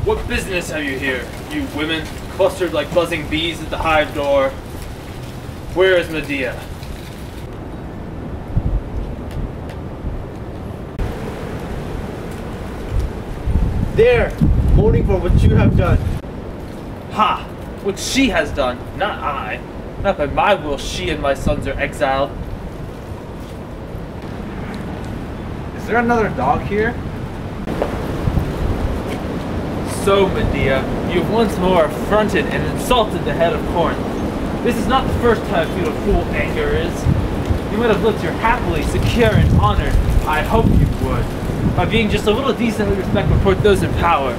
What business have you here, you women, clustered like buzzing bees at the hive door? Where is Medea? There, mourning for what you have done. Ha! What she has done, not I. Not by my will she and my sons are exiled. Is there another dog here? So, Medea, you have once more affronted and insulted the head of Corinth. This is not the first time you feel full anger is. You might have lived here happily, secure and honored. I hope you would. By being just a little decently respectful toward those in power.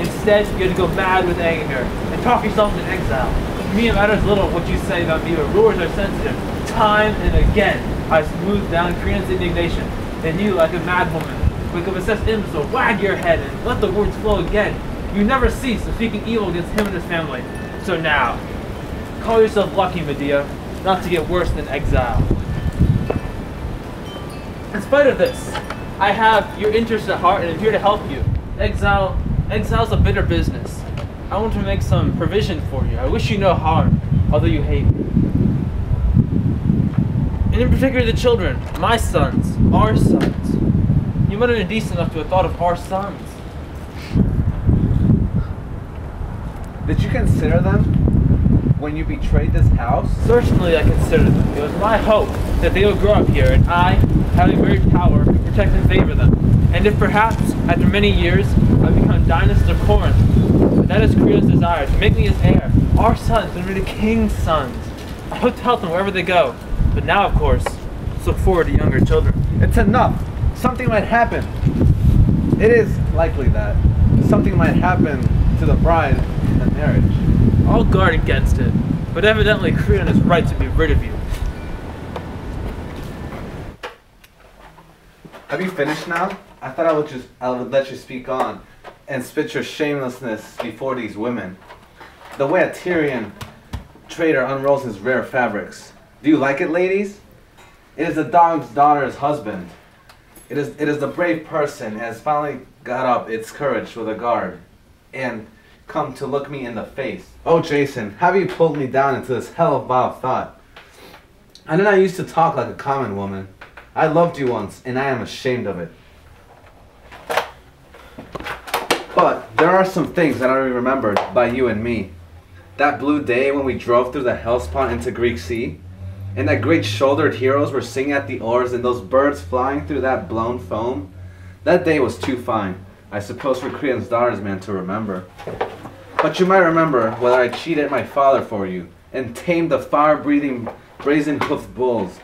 Instead, you're going to go mad with anger and talk yourself into exile. To me, it matters little what you say about me, but rulers are sensitive. Time and again, I smooth down Creon's indignation. Then you, like a madwoman, like a possessed imbecile, wag your head and let the words flow again. You never cease of speaking evil against him and his family. So now, call yourself lucky, Medea, not to get worse than exile. In spite of this, I have your interest at heart and am here to help you. Exile's a bitter business. I want to make some provision for you. I wish you no harm, although you hate me. And in particular the children, my sons, our sons. You might have been decent enough to have thought of our sons. Did you consider them when you betrayed this house? Certainly I considered them. It was my hope that they would grow up here, and I, having great power, could protect and favor them. And if perhaps, after many years, I become dynast of Corinth, that is Creon's desire, to make me his heir, our sons, and be the king's sons. I hope to help them wherever they go. But now, of course, let's look forward to younger children. It's enough. Something might happen. It is likely that something might happen to the bride in the marriage. I'll guard against it, but evidently Creon is right to be rid of you. Have you finished now? I thought I would let you speak on and spit your shamelessness before these women. The way a Tyrian trader unrolls his rare fabrics. Do you like it, ladies? It is the dog's daughter's husband. It is the brave person has finally got up its courage with a guard and come to look me in the face. Oh, Jason, have you pulled me down into this hell of vile thought? I did not used to talk like a common woman. I loved you once, and I am ashamed of it. But there are some things that I remembered by you and me. That blue day when we drove through the Hellespont into Greek Sea, and that great shouldered heroes were singing at the oars, and those birds flying through that blown foam. That day was too fine, I suppose, for Creon's daughter's man to remember. But you might remember whether I cheated my father for you, and tamed the fire-breathing brazen-hoofed bulls,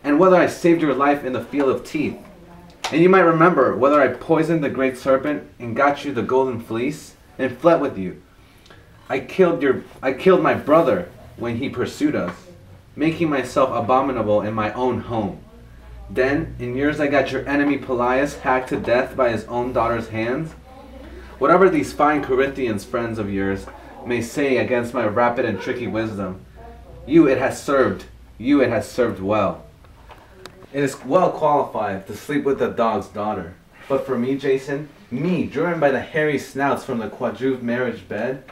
and whether I saved your life in the field of teeth. And you might remember whether I poisoned the great serpent and got you the golden fleece and fled with you. I killed my brother when he pursued us, making myself abominable in my own home. Then, in yours I got your enemy Pelias hacked to death by his own daughter's hands. Whatever these fine Corinthians friends of yours may say against my rapid and tricky wisdom, you it has served well. It is well qualified to sleep with the dog's daughter. But for me, Jason, me, driven by the hairy snouts from the quadruped marriage bed,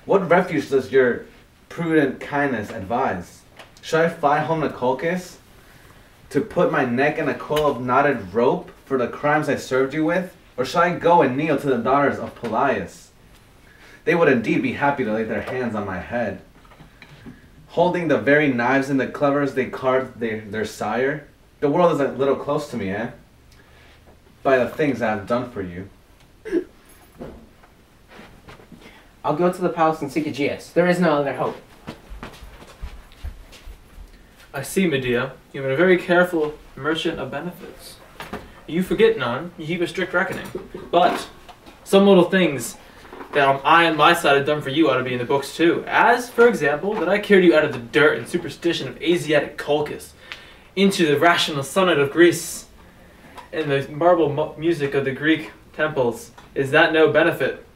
what refuge does your prudent kindness advise? Should I fly home to Colchis to put my neck in a coil of knotted rope for the crimes I served you with? Or shall I go and kneel to the daughters of Pelias? They would indeed be happy to lay their hands on my head, holding the very knives and the clevers they carved their sire. The world is a little close to me, eh? By the things I have done for you. I'll go to the palace and seek Aegeus. There is no other hope. I see, Medea. You've been a very careful merchant of benefits. You forget none, you keep a strict reckoning. But some little things that I on my side have done for you ought to be in the books too. As, for example, that I carried you out of the dirt and superstition of Asiatic Colchis into the rational sonnet of Greece and the marble music of the Greek temples. Is that no benefit?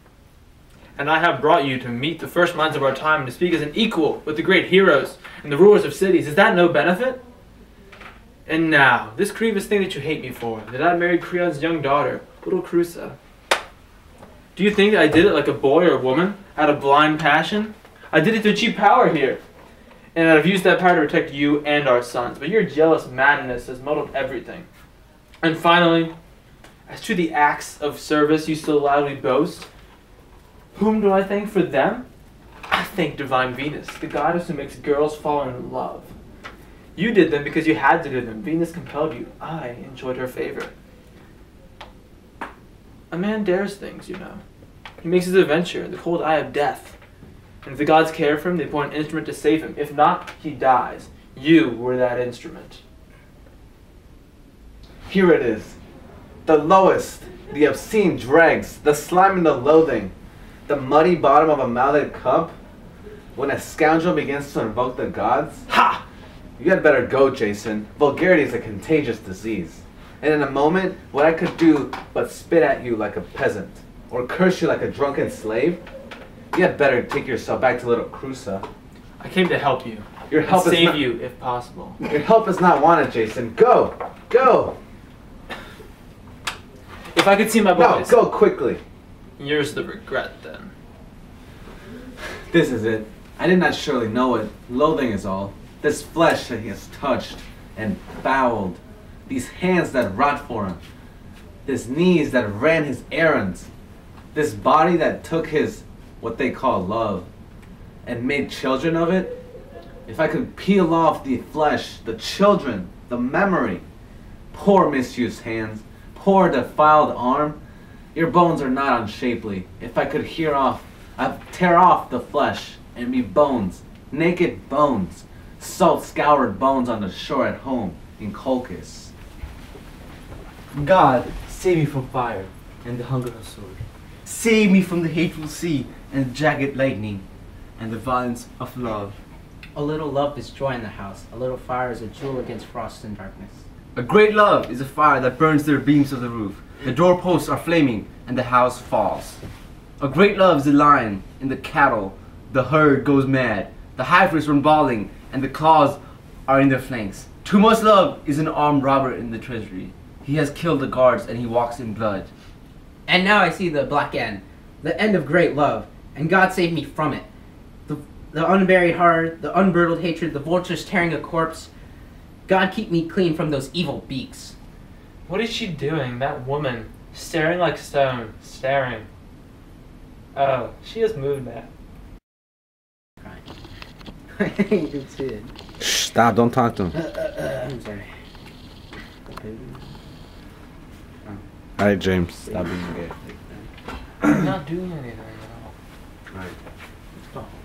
And I have brought you to meet the first minds of our time and to speak as an equal with the great heroes and the rulers of cities. Is that no benefit? And now, this grievous thing that you hate me for, that I married Creon's young daughter, little Crusa. Do you think I did it like a boy or a woman, out of blind passion? I did it to achieve power here. And I've used that power to protect you and our sons. But your jealous madness has muddled everything. And finally, as to the acts of service you so loudly boast, whom do I thank for them? I thank divine Venus, the goddess who makes girls fall in love. You did them because you had to do them. Venus compelled you. I enjoyed her favor. A man dares things, you know. He makes his adventure in the cold eye of death. And if the gods care for him, they appoint an instrument to save him. If not, he dies. You were that instrument. Here it is. The lowest, the obscene dregs, the slime and the loathing, the muddy bottom of a mouthed cup. When a scoundrel begins to invoke the gods, ha! You had better go, Jason. Vulgarity is a contagious disease. And in a moment, what I could do but spit at you like a peasant, or curse you like a drunken slave, you had better take yourself back to little Crusoe. I came to help you. Your help is save not, you, if possible. Your help is not wanted, Jason. Go! Go! If I could see my No, boys. go quickly. Yours the regret, then. This is it. I did not surely know it. Loathing is all. This flesh that he has touched and fouled. These hands that wrought for him. This knees that ran his errands. This body that took his, what they call love, and made children of it. If I could peel off the flesh, the children, the memory. Poor misused hands. Poor defiled arm. Your bones are not unshapely. If I could I'd tear off the flesh and be bones, naked bones, salt-scoured bones on the shore at home in Colchis. God, save me from fire and the hunger of sword. Save me from the hateful sea and the jagged lightning and the violence of love. A little love is joy in the house. A little fire is a jewel against frost and darkness. A great love is a fire that burns the beams of the roof. The doorposts are flaming and the house falls. A great love is a lion in the cattle. The herd goes mad. The heifers run bawling and the claws are in their flanks. Too much love is an armed robber in the treasury. He has killed the guards and he walks in blood. And now I see the black end, the end of great love, and God save me from it. The unburied heart, the unbridled hatred, the vultures tearing a corpse. God keep me clean from those evil beaks. What is she doing, that woman? Staring like stone, staring. Oh, she has moved now. I think it's it. Stop, don't talk to him. I'm sorry. Alright, James, stop being gay. I'm not doing anything at all. Alright.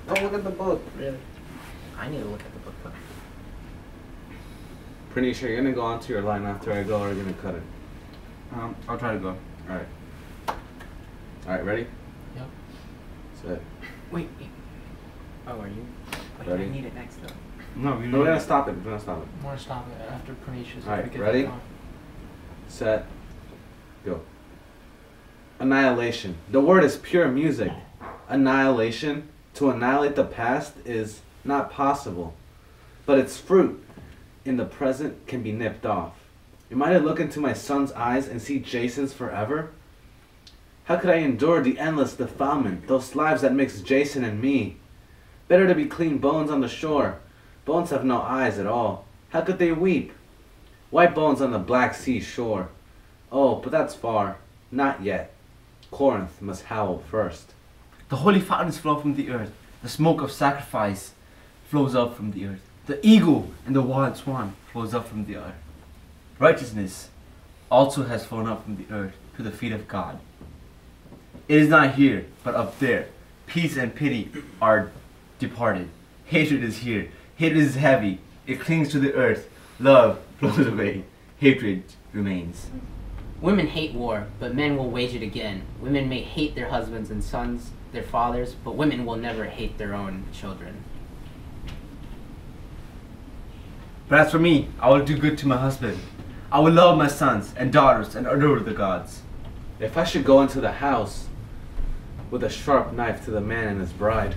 Don't look at the book, really. I need to look at the book, though. Pranish, are you gonna go onto your line after I go, or are you gonna cut it? I'll try to go. Alright. Alright, ready? Yep. Set. Wait. Oh, are you? Wait, Ready? I need it next, though. No, No, we're gonna stop it. We're gonna stop it. I'm gonna stop it after Pranish's. Alright, ready? Set. Go. Annihilation. The word is pure music. Annihilation, to annihilate the past, is not possible. But its fruit in the present can be nipped off. Am I to look into my son's eyes and see Jason's forever? How could I endure the endless defilement, those lives that mix Jason and me? Better to be clean bones on the shore. Bones have no eyes at all. How could they weep? White bones on the Black Sea shore. Oh, but that's far. Not yet. Corinth must howl first. The holy fountains flow from the earth. The smoke of sacrifice flows up from the earth. The eagle and the wild swan flows up from the earth. Righteousness also has flown up from the earth to the feet of God. It is not here, but up there. Peace and pity are departed. Hatred is here. Hatred is heavy. It clings to the earth. Love flows away. Hatred remains. Women hate war, but men will wage it again. Women may hate their husbands and sons, their fathers, but women will never hate their own children. But as for me, I will do good to my husband. I will love my sons and daughters and adore the gods. If I should go into the house with a sharp knife to the man and his bride,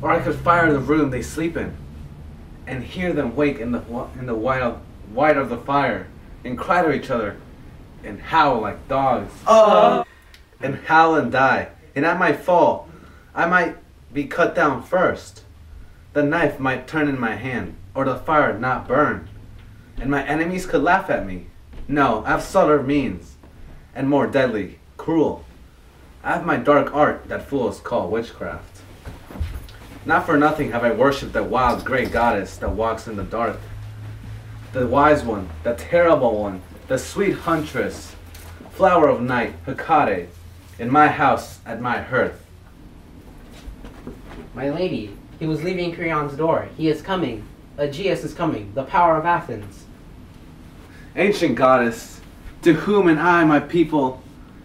or I could fire the room they sleep in, and hear them wake in the white of the fire, and cry to each other, and howl like dogs. and howl and die. And at my fall, I might be cut down first. The knife might turn in my hand, or the fire not burn. And my enemies could laugh at me. No, I have subtler means, and more deadly, cruel. I have my dark art that fools call witchcraft. Not for nothing have I worshipped the wild great goddess that walks in the dark. The wise one, the terrible one, the sweet huntress, flower of night, Hecate, in my house at my hearth. My lady, he was leaving Creon's door. He is coming. Aegeus is coming, the power of Athens. Ancient goddess, to whom and I, my people,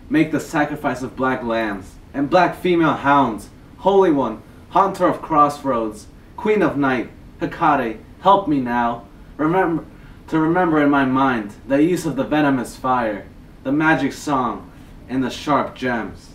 make the sacrifice of black lambs and black female hounds, Holy One, haunter of crossroads, Queen of night, Hecate, help me now. Remember in my mind the use of the venomous fire, the magic song, and the sharp gems.